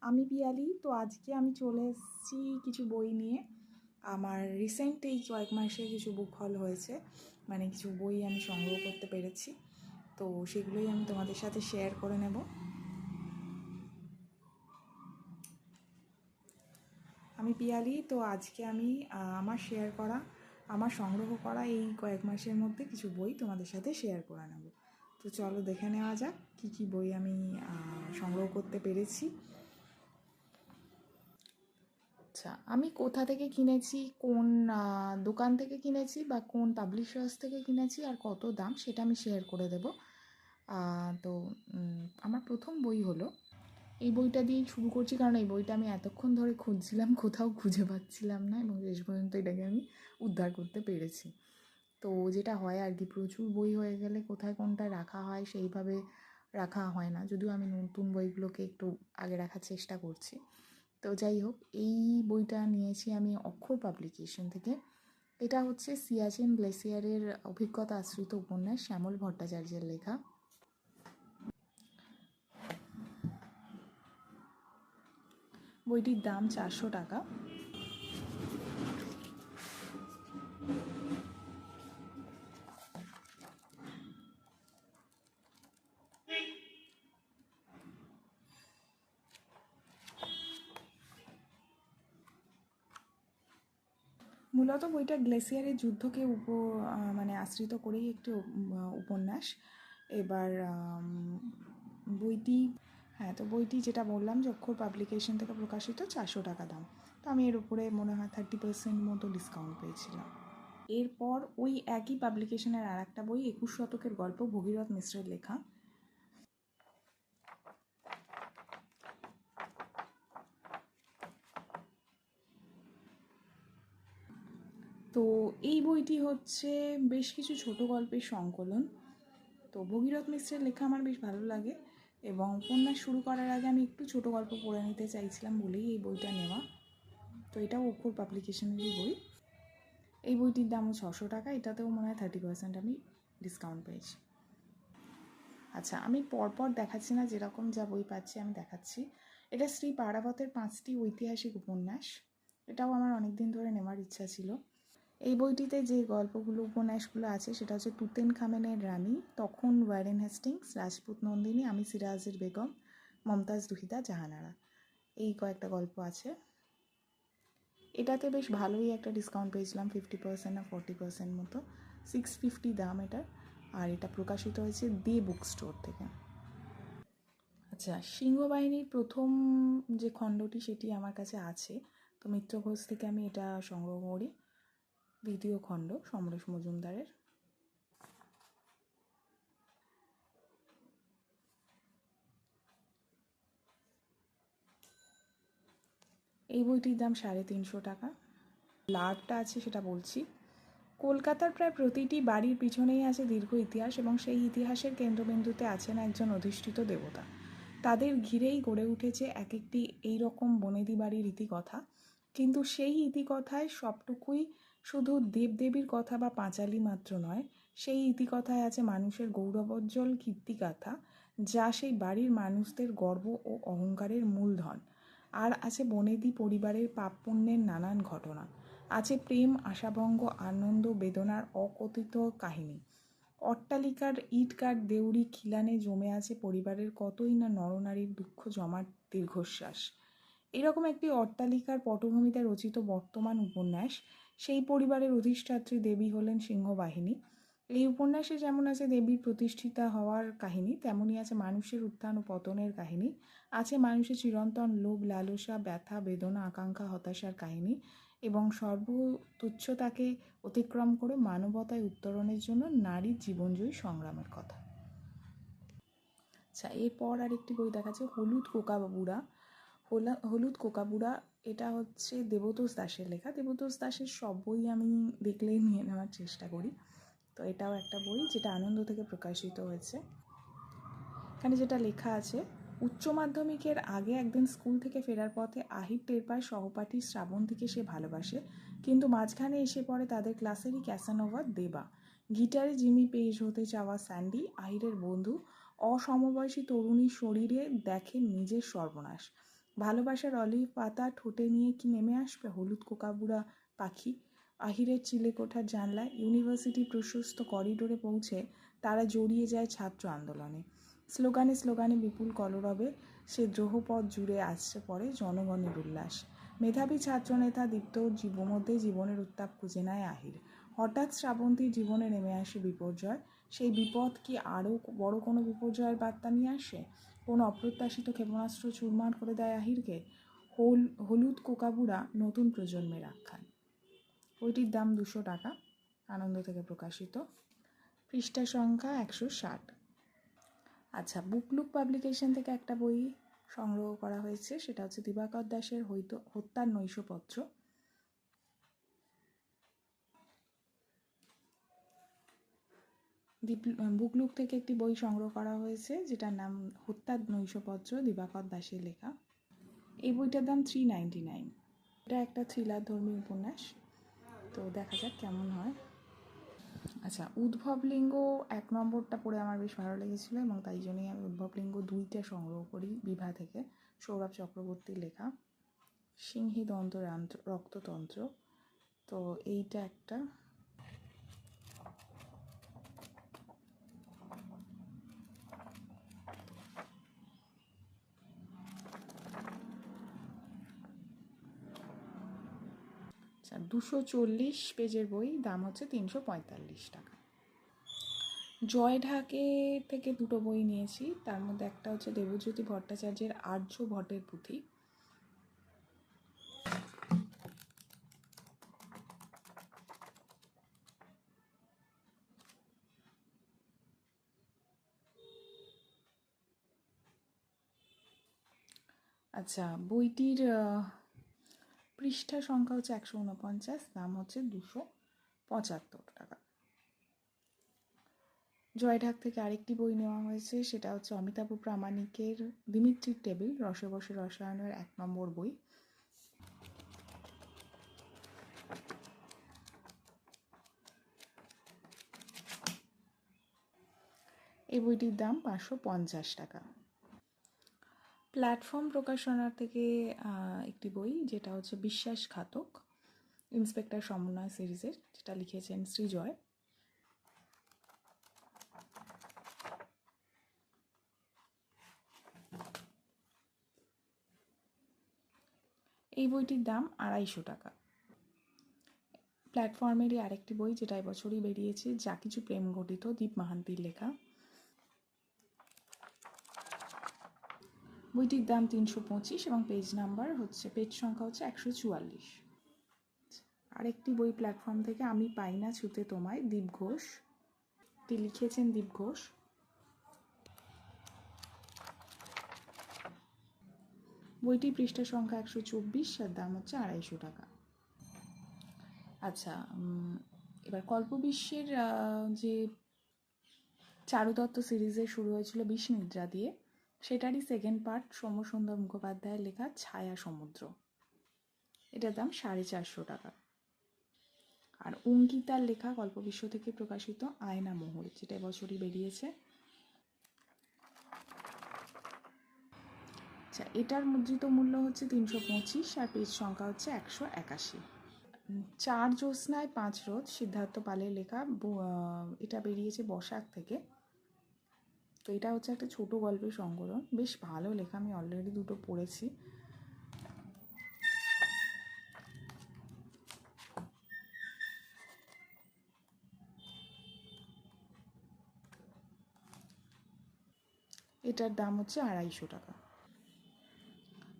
আমি পিয়ালি। তো আজকে আমি চলে এসেছি কিছু বই নিয়ে। আমার রিসেন্ট এই কয়েক মাসে কিছু বুক হল হয়েছে, মানে কিছু বই আমি সংগ্রহ করতে পেরেছি। তো সেগুলোই আমি তোমাদের সাথে শেয়ার করে নেব। আমি পিয়ালি। তো আজকে আমি আমার সংগ্রহ করা এই কয়েক মাসের মধ্যে কিছু বই তোমাদের সাথে শেয়ার করে নেব। তো চলো দেখে নেওয়া যাক কী কী বই আমি সংগ্রহ করতে পেরেছি। আচ্ছা, আমি কোথা থেকে কিনেছি, কোন দোকান থেকে কিনেছি বা কোন পাবলিশার্স থেকে কিনেছি আর কত দাম সেটা আমি শেয়ার করে দেব। তো আমার প্রথম বই হলো, এই বইটা দিয়েই শুরু করছি কারণ এই বইটা আমি এতক্ষণ ধরে খুঁজছিলাম, কোথাও খুঁজে পাচ্ছিলাম না এবং শেষ পর্যন্ত এটাকে আমি উদ্ধার করতে পেরেছি। তো যেটা হয় আর কি, প্রচুর বই হয়ে গেলে কোথায় কোনটা রাখা হয় সেইভাবে রাখা হয় না, যদিও আমি নতুন বইগুলোকে একটু আগে রাখার চেষ্টা করছি। তো যাই হোক, এই বইটা নিয়েছি আমি অক্ষর পাবলিকেশন থেকে। এটা হচ্ছে সিয়াচেন গ্লেসিয়ারের অভিজ্ঞতা আশ্রিত উপন্যাস, শ্যামল ভট্টাচার্যের লেখা। বইটির দাম 400 টাকা। মূলত বইটা গ্লেসিয়ারের যুদ্ধকে মানে আশ্রিত করেই একটি উপন্যাস। এবার বইটি যেটা বললাম যে অক্ষর পাবলিকেশন থেকে প্রকাশিত, 400 টাকা দাম। তো আমি এর উপরে মনে হয় 30% মতো ডিসকাউন্ট পেয়েছিলাম। এরপর ওই একই পাবলিকেশনের আর একটা বই, 21 শতকের গল্প, ভগীরথ মিশ্রের লেখা। তো এই বইটি হচ্ছে বেশ কিছু ছোট গল্পের সংকলন। তো ভগীরথ মিশ্রের লেখা আমার বেশ ভালো লাগে এবং উপন্যাস শুরু করার আগে আমি একটু ছোট গল্প পড়ে নিতে চাইছিলাম বলেই এই বইটা নেওয়া। তো এটাও অক্ষর পাবলিকেশনেরই বই। এই বইটির দামও 600 টাকা। এটাতেও মনে হয় 30% আমি ডিসকাউন্ট পেয়েছি। আচ্ছা, আমি পরপর দেখাচ্ছি না, যেরকম যা বই পাচ্ছি আমি দেখাচ্ছি। এটা শ্রী পারাবতের 5টি ঐতিহাসিক উপন্যাস। এটাও আমার অনেক দিন ধরে নেওয়ার ইচ্ছা ছিল। এই বইটিতে যে উপন্যাসগুলো আছে সেটা হচ্ছে তুতেন খামেনের রানী, তখন ওয়ারেন হেস্টিংস, রাজপুত নন্দিনী, আমি সিরাজের বেগম, মমতাজ দুহিদা, জাহানারা, এই কয়েকটা গল্প আছে। এটাতে বেশ ভালোই একটা ডিসকাউন্ট পেয়েছিলাম, 50% না 40% মতো। 650 দাম এটার। আর এটা প্রকাশিত হয়েছে দে বুক স্টোর থেকে। আচ্ছা, সিংহবাহিনীর প্রথম যে খণ্ডটি সেটি আমার কাছে আছে। তো মিত্র ঘোষ থেকে আমি এটা সংগ্রহ করি। দ্বিতীয় খণ্ড, সমরেশ মজুমদারের। এই বইটির দাম 350 টাকা। লাভটা আছে সেটা বলছি। কলকাতার প্রায় প্রতিটি বাড়ির পিছনেই আছে দীর্ঘ ইতিহাস এবং সেই ইতিহাসের কেন্দ্রবিন্দুতে আছেন একজন অধিষ্ঠিত দেবতা। তাদের ঘিরেই গড়ে উঠেছে এক একটি এইরকম বনেদি বাড়ির ইতিকথা। কিন্তু সেই ইতিকথায় সবটুকুই শুধু দেবদেবীর কথা বা পাঁচালী মাত্র নয়, সেই ইতিকথায় আছে মানুষের গৌরবোজ্জ্বল কীর্তিগাথা, যা সেই বাড়ির মানুষদের গর্ব ও অহংকারের মূলধন। আর আছে বনেদি পরিবারের পাপ পুণ্যের নানান ঘটনা। আছে প্রেম, আশাভঙ্গ, আনন্দ, বেদনার অকথিত কাহিনী। অট্টালিকার ইটকাঠ দেউড়ি খিলানে জমে আছে পরিবারের কতই না নরনারীর দুঃখ জমাট দীর্ঘশ্বাস। এরকম একটি অট্টালিকার পটভূমিতে রচিত বর্তমান উপন্যাস। সেই পরিবারের অধিষ্ঠাত্রী দেবী হলেন সিংহবাহিনী। এই উপন্যাসে যেমন আছে দেবীর প্রতিষ্ঠিতা হওয়ার কাহিনী, তেমনই আছে মানুষের উত্থান ও পতনের কাহিনী। আছে মানুষের চিরন্তন লোভ, লালসা, ব্যথা, বেদনা, আকাঙ্ক্ষা, হতাশার কাহিনী এবং সর্বতুচ্ছতাকে অতিক্রম করে মানবতায় উত্তরণের জন্য নারীর জীবনজয়ী সংগ্রামের কথা। আচ্ছা, এরপর আরেকটি বই দেখাচ্ছে, হলুদ কোকাবুড়া। হলুদ কোকাবুড়া, এটা হচ্ছে দেবতোষ দাসের লেখা। দেবতোষ দাসের সব বই আমি দেখলেই নিয়ে নেওয়ার চেষ্টা করি। তো এটাও একটা বই যেটা আনন্দ থেকে প্রকাশিত হয়েছে। এখানে যেটা লেখা আছে, উচ্চ মাধ্যমিকের আগে একদিন স্কুল থেকে ফেরার পথে আহির টের পায় সহপাঠী শ্রাবন্তীকে সে ভালোবাসে, কিন্তু মাঝখানে এসে পড়ে তাদের ক্লাসেরই ক্যাসানোভা দেবা। গিটারে জিমি পেজ হতে চাওয়া স্যান্ডি, আহিরের বন্ধু, অসমবয়সী তরুণীর শরীরে দেখে নিজের সর্বনাশ। ভালোবাসার অলিভ পাতা ঠোঁটে নিয়ে কি নেমে আসবে হলুদ কোকাবুড়া পাখি। আহিরের চিলেকোঠার জানলায়। ইউনিভার্সিটি প্রশস্ত করিডোরে পৌঁছে তারা জড়িয়ে যায় ছাত্র আন্দোলনে। স্লোগানে স্লোগানে বিপুল কলরবে সে দ্রোহপথ জুড়ে আসছে পড়ে জনগণের উল্লাস। মেধাবী ছাত্রনেতা দীপ্ত মধ্যে জীবনের উত্তাপ খুঁজে নেয় আহির। হঠাৎ শ্রাবন্তীর জীবনে নেমে আসে বিপর্যয়। সেই বিপদ কি আরও বড় কোনো বিপর্যয়ের বার্তা নিয়ে আসে? কোনো অপ্রত্যাশিত ক্ষেপণাস্ত্র চুরমার করে দেয় আহিরকে? হলুদ কোকাবুড়া নতুন প্রজন্মের আখ্যান। বইটির দাম 200 টাকা। আনন্দ থেকে প্রকাশিত। পৃষ্ঠা সংখ্যা 160। আচ্ছা, বুকলুক পাবলিকেশন থেকে একটা বই সংগ্রহ করা হয়েছে, সেটা হচ্ছে দিবাকর দাশের হত্যার নৈশপত্র। বুকলুক থেকে একটি বই সংগ্রহ করা হয়েছে যেটার নাম হত্যার নৈশপত্র, দিবাকর দাশের লেখা। এই বইটার দাম 399। এটা একটা থ্রিলার ধর্মী উপন্যাস, তো দেখা যাক কেমন হয়। আচ্ছা, উদ্ভবলিঙ্গ 1 নম্বরটা পড়ে আমার বেশ ভালো লেগেছিলো এবং তাই জন্যই আমি উদ্ভবলিঙ্গ 2টা সংগ্রহ করি বিভা থেকে। সৌরভ চক্রবর্তীর লেখা। সিংহীদন্ত রক্ততন্ত্র, তো এইটা একটা। আচ্ছা, 240 পেজের বই, দাম হচ্ছে 345 টাকা। জয় ঢাকে থেকে দুটো বই নিয়েছি, তার মধ্যে একটা হচ্ছে দেবজ্যোতি ভট্টাচার্যের আর্য ভট্টের পুঁথি। আচ্ছা, বইটির পৃষ্ঠা সংখ্যা হচ্ছে 149, দাম হচ্ছে 275 টাকা। জয়ঢাক থেকে আরেকটি বই নেওয়া হয়েছে, সেটা হচ্ছে অমিতাভ প্রামাণিকের দিমিত্রির টেবিল, রসে বসে রসায়নের 1 নম্বর বই। এই বইটির দাম 550 টাকা। প্ল্যাটফর্ম প্রকাশনার থেকে একটি বই, যেটা হচ্ছে বিশ্বাসঘাতক, ইন্সপেক্টর সমন্বয় সিরিজের, যেটা লিখেছেন সৃজয়। এই বইটির দাম 250 টাকা। প্ল্যাটফর্মেরই আরেকটি বই, যেটা এবছরই বেরিয়েছে, যা কিছু প্রেম ঘটিত, দীপ মাহান্তির লেখা। বইটির দাম 325 এবং পেজ সংখ্যা হচ্ছে 144। আরেকটি বই প্ল্যাটফর্ম থেকে, আমি পাই না ছুতে তোমায়, দীপ ঘোষ। লিখেছেন দীপ ঘোষ। বইটির পৃষ্ঠা সংখ্যা 124 আর দাম হচ্ছে 250 টাকা। আচ্ছা, এবার কল্পবিশ্বের যে চারুদত্ত সিরিজে শুরু হয়েছিল বিষনিদ্রা দিয়ে, সেটারই সেকেন্ড পার্ট সোমসুন্দর মুখোপাধ্যায়ের লেখা ছায়া সমুদ্র। এটার দাম 450 টাকা। আর অঙ্কিতার লেখা কল্পবিশ্ব থেকে প্রকাশিত আয়না মোহর, যেটা এবছরই বেরিয়েছে। আচ্ছা, এটার মুদ্রিত মূল্য হচ্ছে 325 আর পেজ সংখ্যা হচ্ছে 181। 4 জ্যোৎস্নায় 5 রোদ, সিদ্ধার্থ পালের লেখা। এটা বেরিয়েছে বসাক থেকে। তো এটা হচ্ছে একটা ছোট গল্পের সংকলন, বেশ ভালো লেখা, আমি অলরেডি 2টো পড়েছি। এটার দাম হচ্ছে 250 টাকা।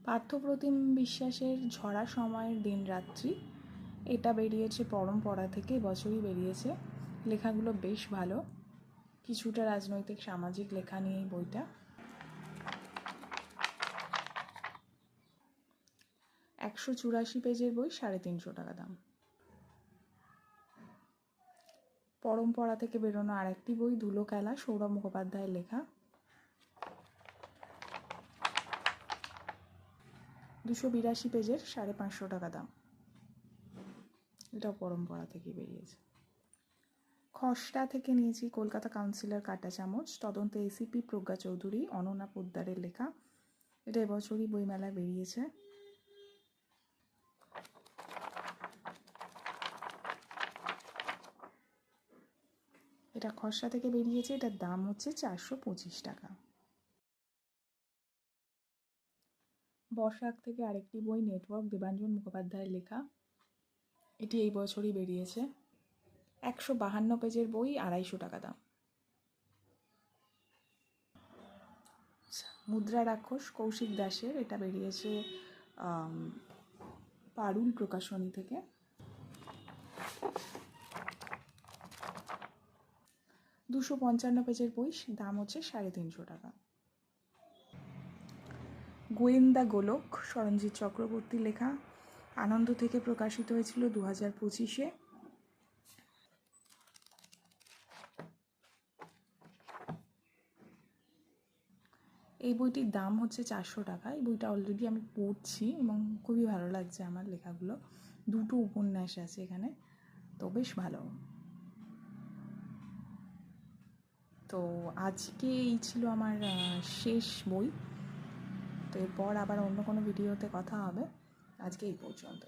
পার্থপ্রতিম বিশ্বাসের ঝরা সময়ের দিনরাত্রি, এটা বেরিয়েছে পরম্পরা থেকে, এবছরই বেরিয়েছে। লেখাগুলো বেশ ভালো, কিছুটা রাজনৈতিক সামাজিক লেখা নিয়েই বইটা। 184 পেজের বই, 350 টাকা দাম। পরম্পরা থেকে বেরোনো আরেকটি বই, ধুলো খেলা, সৌরভ মুখোপাধ্যায়ের লেখা। 282 পেজের, 550 টাকা দাম। এটাও পরম্পরা থেকে বেরিয়েছে। খসড়া থেকে নিয়েছি কলকাতা কাউন্সিলর কাটা চামচ, তদন্তে এসিপি প্রজ্ঞা চৌধুরী, অনন্যা পোদ্দারের লেখা। এটা এবছরই বইমেলায় বেরিয়েছে। এটা খসড়া থেকে বেরিয়েছে, এটার দাম হচ্ছে 425 টাকা। বর্ষাক থেকে আরেকটি বই, নেটওয়ার্ক, দেবাঞ্জন মুখোপাধ্যায়ের লেখা। এটি এই বছরই বেরিয়েছে। 152 পেজের বই, 250 টাকা দাম। মুদ্রা রাক্ষস কৌশিক দাসের, এটা বেরিয়েছে পারুল প্রকাশনী থেকে। 255 পেজের বই, দাম হচ্ছে 350 টাকা। গোয়েন্দা গোলক সরঞ্জিৎ চক্রবর্তীর লেখা, আনন্দ থেকে প্রকাশিত হয়েছিল 2025-এ। এই বইটির দাম হচ্ছে 400 টাকা। এই বইটা অলরেডি আমি পড়ছি এবং খুবই ভালো লাগছে আমার লেখাগুলো। 2টো উপন্যাস আছে এখানে, তো বেশ ভালো। তো আজকে এই ছিল আমার শেষ বই। তো এরপর আবার অন্য কোনো ভিডিওতে কথা হবে। আজকে এই পর্যন্ত।